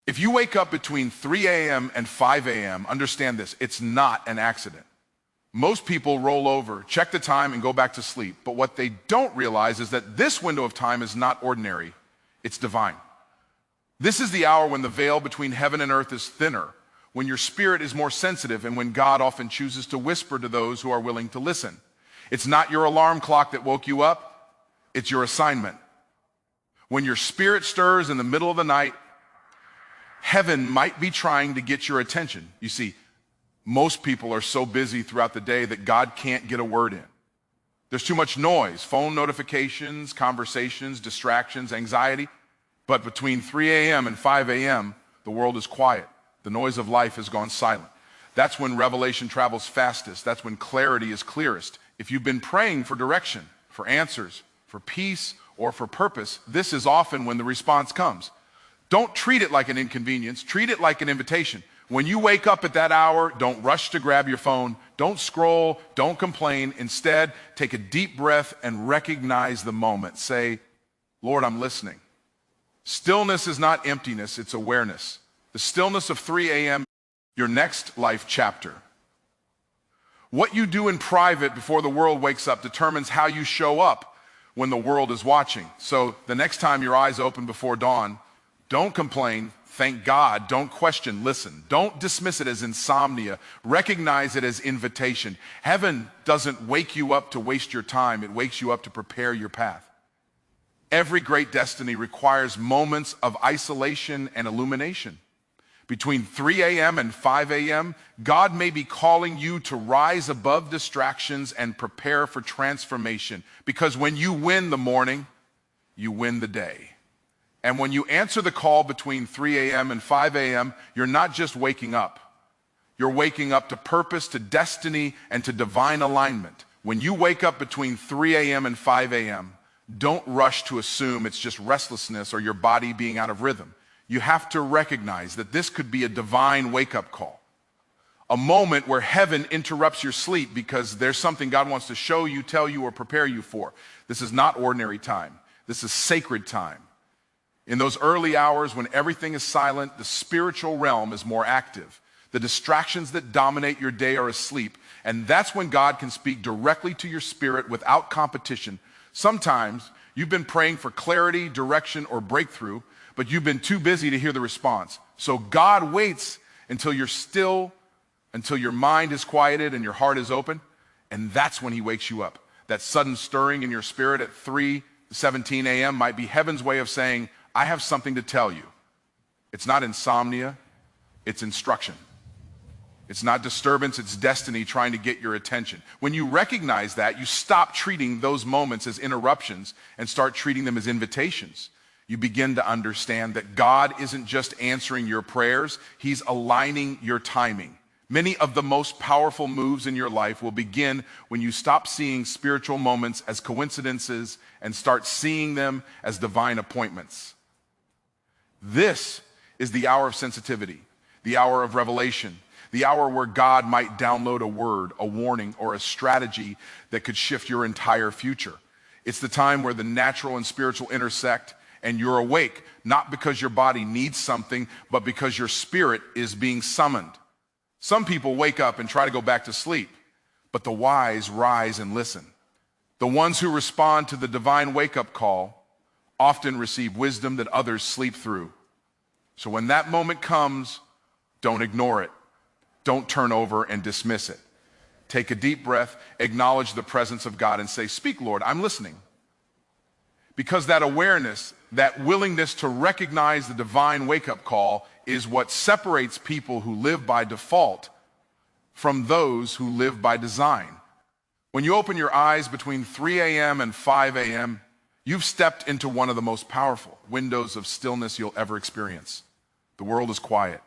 If you wake up between 3 a.m. and 5 a.m., understand this, it's not an accident. Most people roll over, check the time, and go back to sleep. But what they don't realize is that this window of time is not ordinary, it's divine. This is the hour when the veil between heaven and earth is thinner, when your spirit is more sensitive, and when God often chooses to whisper to those who are willing to listen. It's not your alarm clock that woke you up, it's your assignment. When your spirit stirs in the middle of the night, heaven might be trying to get your attention. You see, most people are so busy throughout the day that God can't get a word in. There's too much noise, phone notifications, conversations, distractions, anxiety. But between 3 a.m. and 5 a.m., the world is quiet. The noise of life has gone silent. That's when revelation travels fastest. That's when clarity is clearest. If you've been praying for direction, for answers, for peace, or for purpose, this is often when the response comes. Don't treat it like an inconvenience. Treat it like an invitation. When you wake up at that hour, don't rush to grab your phone. Don't scroll. Don't complain. Instead, take a deep breath and recognize the moment. Say, Lord, I'm listening. Stillness is not emptiness, it's awareness. The stillness of 3 a.m., your next life chapter. What you do in private before the world wakes up determines how you show up when the world is watching. So the next time your eyes open before dawn, don't complain, thank God, don't question, listen. Don't dismiss it as insomnia. Recognize it as invitation. Heaven doesn't wake you up to waste your time, it wakes you up to prepare your path. Every great destiny requires moments of isolation and illumination. Between 3 a.m. and 5 a.m., God may be calling you to rise above distractions and prepare for transformation. Because when you win the morning, you win the day. And when you answer the call between 3 a.m. and 5 a.m., you're not just waking up. You're waking up to purpose, to destiny, and to divine alignment. When you wake up between 3 a.m. and 5 a.m., don't rush to assume it's just restlessness or your body being out of rhythm. You have to recognize that this could be a divine wake-up call. A moment where heaven interrupts your sleep because there's something God wants to show you, tell you, or prepare you for. This is not ordinary time. This is sacred time. In those early hours when everything is silent, the spiritual realm is more active. The distractions that dominate your day are asleep, and that's when God can speak directly to your spirit without competition. Sometimes you've been praying for clarity, direction, or breakthrough, but you've been too busy to hear the response. So God waits until you're still, until your mind is quieted and your heart is open, and that's when he wakes you up. That sudden stirring in your spirit at 3:17 a.m. might be heaven's way of saying, I have something to tell you. It's not insomnia, it's instruction. It's not disturbance, it's destiny trying to get your attention. When you recognize that, you stop treating those moments as interruptions and start treating them as invitations. You begin to understand that God isn't just answering your prayers, he's aligning your timing. Many of the most powerful moves in your life will begin when you stop seeing spiritual moments as coincidences and start seeing them as divine appointments. This is the hour of sensitivity, the hour of revelation, the hour where God might download a word, a warning, or a strategy that could shift your entire future. It's the time where the natural and spiritual intersect, and you're awake, not because your body needs something, but because your spirit is being summoned. Some people wake up and try to go back to sleep, but the wise rise and listen. The ones who respond to the divine wake-up call often receive wisdom that others sleep through. So when that moment comes, don't ignore it. Don't turn over and dismiss it. Take a deep breath, acknowledge the presence of God, and say, speak, Lord, I'm listening. Because that awareness, that willingness to recognize the divine wake-up call is what separates people who live by default from those who live by design. When you open your eyes between 3 a.m. and 5 a.m., you've stepped into one of the most powerful windows of stillness you'll ever experience. The world is quiet.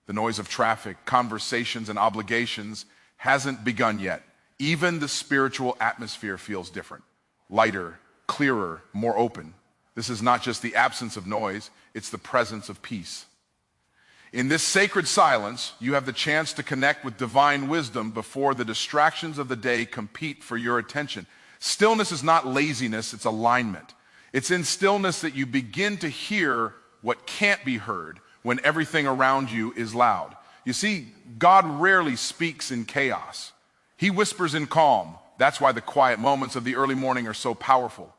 The noise of traffic, conversations, and obligations hasn't begun yet. Even the spiritual atmosphere feels different, lighter, clearer, more open. This is not just the absence of noise, it's the presence of peace. In this sacred silence, you have the chance to connect with divine wisdom before the distractions of the day compete for your attention. Stillness is not laziness, it's alignment. It's in stillness that you begin to hear what can't be heard, when everything around you is loud. You see, God rarely speaks in chaos. He whispers in calm. That's why the quiet moments of the early morning are so powerful.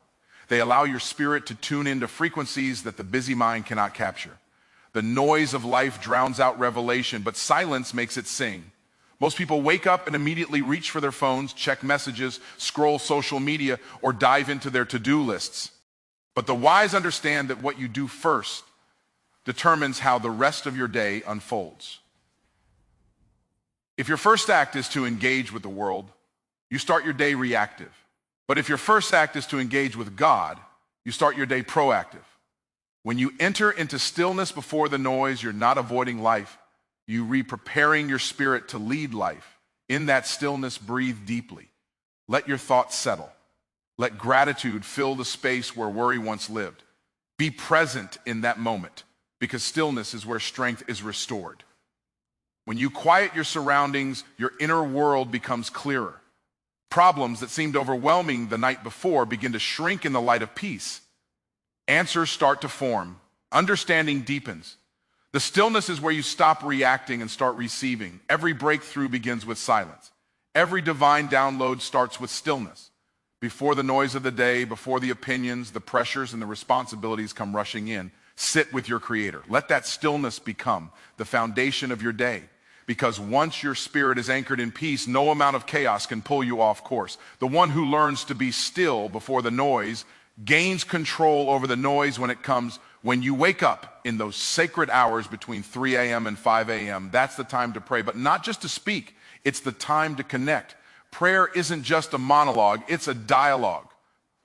They allow your spirit to tune into frequencies that the busy mind cannot capture. The noise of life drowns out revelation, but silence makes it sing. Most people wake up and immediately reach for their phones, check messages, scroll social media, or dive into their to-do lists. But the wise understand that what you do first determines how the rest of your day unfolds. If your first act is to engage with the world, you start your day reactive. But if your first act is to engage with God, you start your day proactive. When you enter into stillness before the noise, you're not avoiding life. You preparing your spirit to lead life. In that stillness, breathe deeply. Let your thoughts settle. Let gratitude fill the space where worry once lived. Be present in that moment, because stillness is where strength is restored. When you quiet your surroundings, your inner world becomes clearer. Problems that seemed overwhelming the night before begin to shrink in the light of peace. Answers start to form. Understanding deepens. The stillness is where you stop reacting and start receiving. Every breakthrough begins with silence. Every divine download starts with stillness. Before the noise of the day, before the opinions, the pressures, and the responsibilities come rushing in, sit with your Creator. Let that stillness become the foundation of your day. Because once your spirit is anchored in peace, no amount of chaos can pull you off course. The one who learns to be still before the noise gains control over the noise when it comes. When you wake up in those sacred hours between 3 a.m. and 5 a.m., that's the time to pray, but not just to speak. It's the time to connect. Prayer isn't just a monologue, it's a dialogue.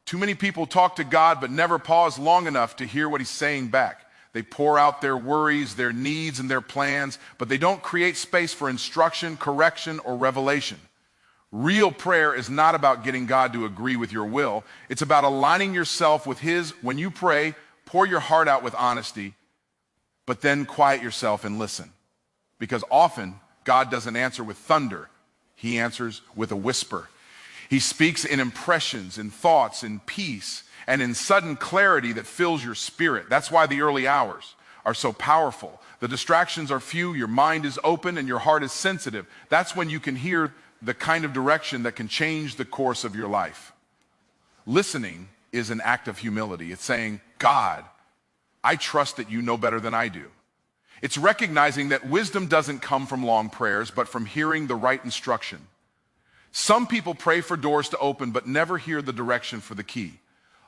Too many people talk to God but never pause long enough to hear what he's saying back. They pour out their worries, their needs, and their plans, but they don't create space for instruction, correction, or revelation. Real prayer is not about getting God to agree with your will. It's about aligning yourself with his. When you pray, pour your heart out with honesty, but then quiet yourself and listen. Because often, God doesn't answer with thunder. He answers with a whisper. He speaks in impressions, in thoughts, in peace, and in sudden clarity that fills your spirit. That's why the early hours are so powerful. The distractions are few, your mind is open, and your heart is sensitive. That's when you can hear the kind of direction that can change the course of your life. Listening is an act of humility. It's saying, God, I trust that you know better than I do. It's recognizing that wisdom doesn't come from long prayers, but from hearing the right instruction. Some people pray for doors to open, but never hear the direction for the key.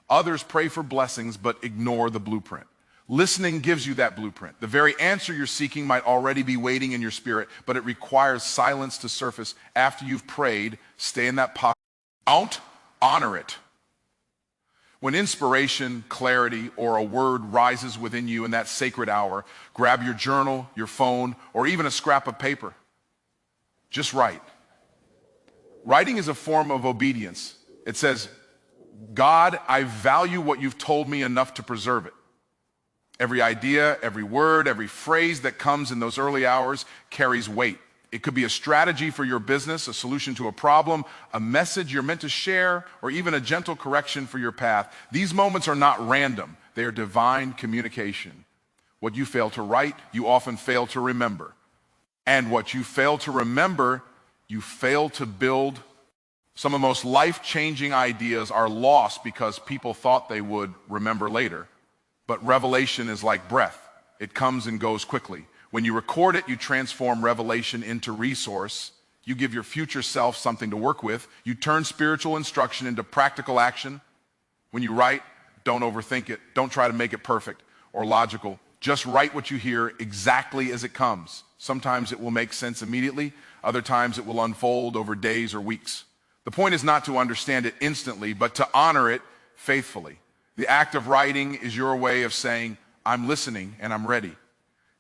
Others pray for blessings, but ignore the blueprint. Listening gives you that blueprint. The very answer you're seeking might already be waiting in your spirit, but it requires silence to surface. After you've prayed, stay in that posture. Don't honor it. When inspiration, clarity, or a word rises within you in that sacred hour, grab your journal, your phone, or even a scrap of paper. Just write. Writing is a form of obedience. It says, God, I value what you've told me enough to preserve it. Every idea, every word, every phrase that comes in those early hours carries weight. It could be a strategy for your business, a solution to a problem, a message you're meant to share, or even a gentle correction for your path. These moments are not random. They are divine communication. What you fail to write, you often fail to remember. And what you fail to remember, you fail to build. Some of the most life-changing ideas are lost because people thought they would remember later. But revelation is like breath. It comes and goes quickly. When you record it, you transform revelation into resource. You give your future self something to work with. You turn spiritual instruction into practical action. When you write, don't overthink it. Don't try to make it perfect or logical. Just write what you hear exactly as it comes. Sometimes it will make sense immediately. Other times it will unfold over days or weeks. The point is not to understand it instantly, but to honor it faithfully. The act of writing is your way of saying, I'm listening and I'm ready.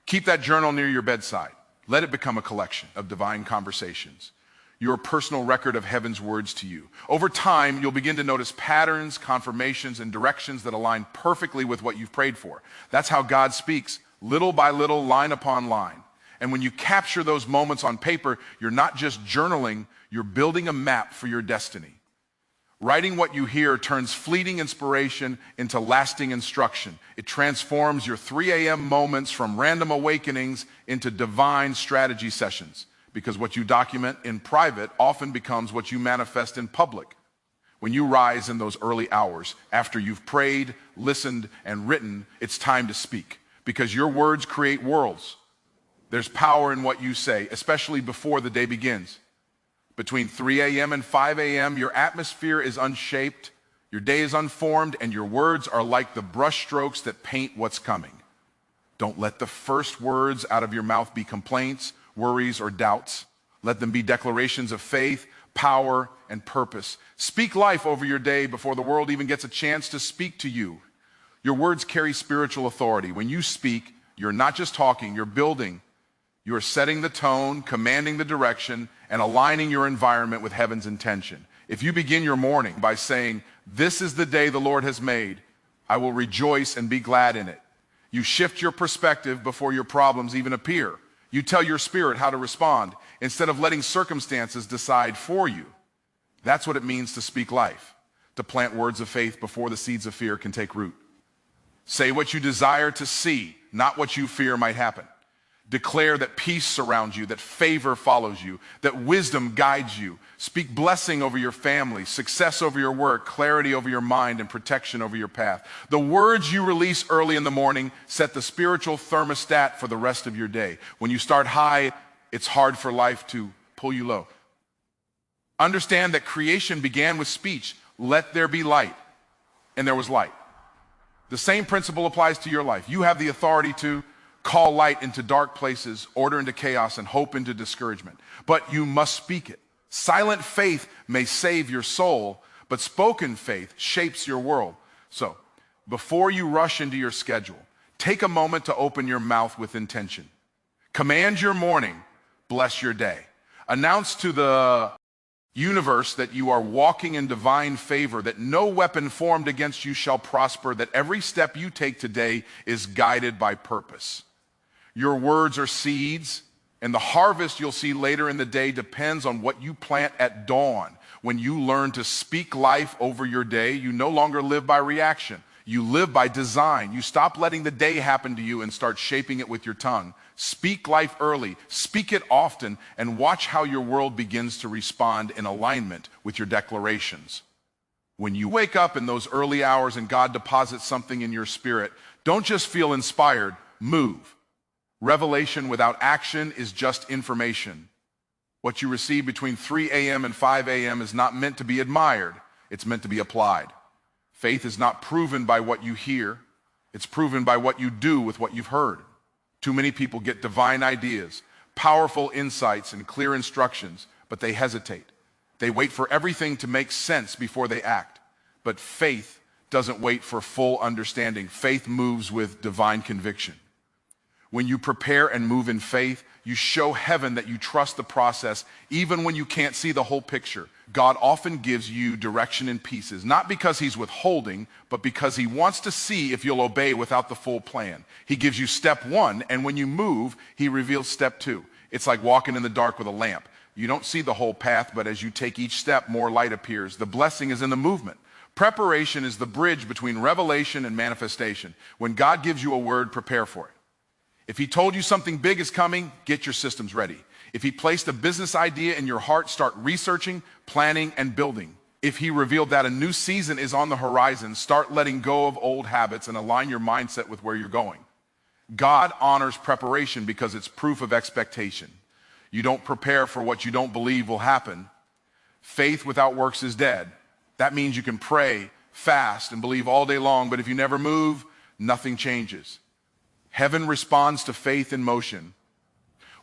Keep that journal near your bedside. Let it become a collection of divine conversations, your personal record of heaven's words to you. Over time, you'll begin to notice patterns, confirmations, and directions that align perfectly with what you've prayed for. That's how God speaks, little by little, line upon line. And when you capture those moments on paper, you're not just journaling, you're building a map for your destiny. Writing what you hear turns fleeting inspiration into lasting instruction. It transforms your 3 a.m. moments from random awakenings into divine strategy sessions, because what you document in private often becomes what you manifest in public. When you rise in those early hours, after you've prayed, listened, and written, it's time to speak, because your words create worlds. There's power in what you say, especially before the day begins. Between 3 a.m. and 5 a.m., your atmosphere is unshaped, your day is unformed, and your words are like the brushstrokes that paint what's coming. Don't let the first words out of your mouth be complaints, worries, or doubts. Let them be declarations of faith, power, and purpose. Speak life over your day before the world even gets a chance to speak to you. Your words carry spiritual authority. When you speak, you're not just talking, you're building. You are setting the tone, commanding the direction, and aligning your environment with heaven's intention. If you begin your morning by saying, "This is the day the Lord has made, I will rejoice and be glad in it," you shift your perspective before your problems even appear. You tell your spirit how to respond instead of letting circumstances decide for you. That's what it means to speak life, to plant words of faith before the seeds of fear can take root. Say what you desire to see, not what you fear might happen. Declare that peace surrounds you, that favor follows you, that wisdom guides you. Speak blessing over your family, success over your work, clarity over your mind, and protection over your path. The words you release early in the morning set the spiritual thermostat for the rest of your day. When you start high, it's hard for life to pull you low. Understand that creation began with speech. Let there be light. And there was light. The same principle applies to your life. You have the authority to call light into dark places, order into chaos, and hope into discouragement. But you must speak it. Silent faith may save your soul, but spoken faith shapes your world. So, before you rush into your schedule, take a moment to open your mouth with intention. Command your morning, bless your day. Announce to the universe that you are walking in divine favor, that no weapon formed against you shall prosper, that every step you take today is guided by purpose. Your words are seeds, and the harvest you'll see later in the day depends on what you plant at dawn. When you learn to speak life over your day, you no longer live by reaction. You live by design. You stop letting the day happen to you and start shaping it with your tongue. Speak life early, speak it often, and watch how your world begins to respond in alignment with your declarations. When you wake up in those early hours and God deposits something in your spirit, don't just feel inspired, move. Revelation without action is just information. What you receive between 3 a.m. and 5 a.m. is not meant to be admired, it's meant to be applied. Faith is not proven by what you hear, it's proven by what you do with what you've heard. Too many people get divine ideas, powerful insights, and clear instructions, but they hesitate. They wait for everything to make sense before they act. But faith doesn't wait for full understanding. Faith moves with divine conviction. When you prepare and move in faith, you show heaven that you trust the process, even when you can't see the whole picture. God often gives you direction in pieces, not because he's withholding, but because he wants to see if you'll obey without the full plan. He gives you step one, and when you move, he reveals step two. It's like walking in the dark with a lamp. You don't see the whole path, but as you take each step, more light appears. The blessing is in the movement. Preparation is the bridge between revelation and manifestation. When God gives you a word, prepare for it. If he told you something big is coming, get your systems ready. If he placed a business idea in your heart, start researching, planning, and building. If he revealed that a new season is on the horizon, start letting go of old habits and align your mindset with where you're going. God honors preparation because it's proof of expectation. You don't prepare for what you don't believe will happen. Faith without works is dead. That means you can pray, fast, and believe all day long, but if you never move, nothing changes. Heaven responds to faith in motion.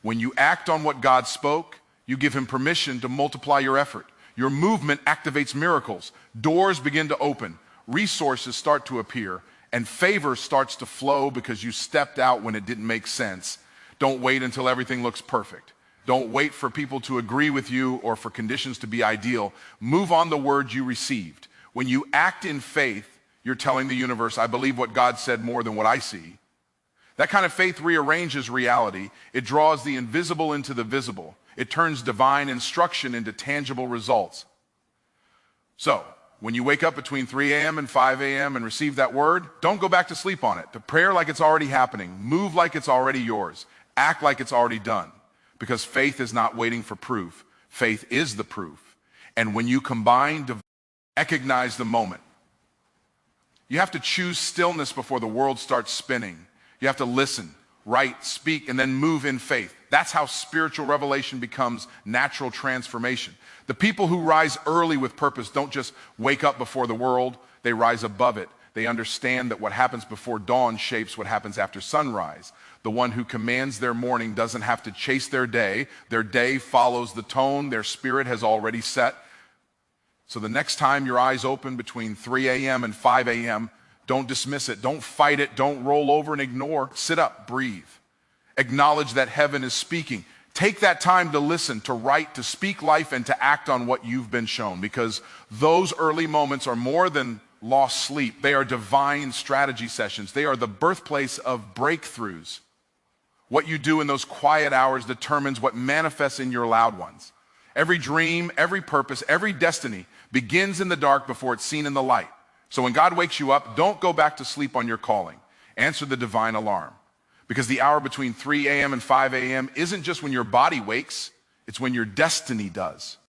When you act on what God spoke, you give him permission to multiply your effort. Your movement activates miracles. Doors begin to open. Resources start to appear. And favor starts to flow because you stepped out when it didn't make sense. Don't wait until everything looks perfect. Don't wait for people to agree with you or for conditions to be ideal. Move on the word you received. When you act in faith, you're telling the universe, I believe what God said more than what I see. That kind of faith rearranges reality. It draws the invisible into the visible. It turns divine instruction into tangible results. So, when you wake up between 3 a.m. and 5 a.m. and receive that word, don't go back to sleep on it. To prayer like it's already happening. Move like it's already yours. Act like it's already done. Because faith is not waiting for proof. Faith is the proof. And when you combine, recognize the moment. You have to choose stillness before the world starts spinning. You have to listen, write, speak, and then move in faith. That's how spiritual revelation becomes natural transformation. The people who rise early with purpose don't just wake up before the world, they rise above it. They understand that what happens before dawn shapes what happens after sunrise. The one who commands their morning doesn't have to chase their day. Their day follows the tone their spirit has already set. So the next time your eyes open between 3 a.m. and 5 a.m., don't dismiss it, don't fight it, don't roll over and ignore. Sit up, breathe. Acknowledge that heaven is speaking. Take that time to listen, to write, to speak life, and to act on what you've been shown, because those early moments are more than lost sleep. They are divine strategy sessions. They are the birthplace of breakthroughs. What you do in those quiet hours determines what manifests in your loud ones. Every dream, every purpose, every destiny begins in the dark before it's seen in the light. So when God wakes you up, don't go back to sleep on your calling. Answer the divine alarm. Because the hour between 3 a.m. and 5 a.m. isn't just when your body wakes, it's when your destiny does.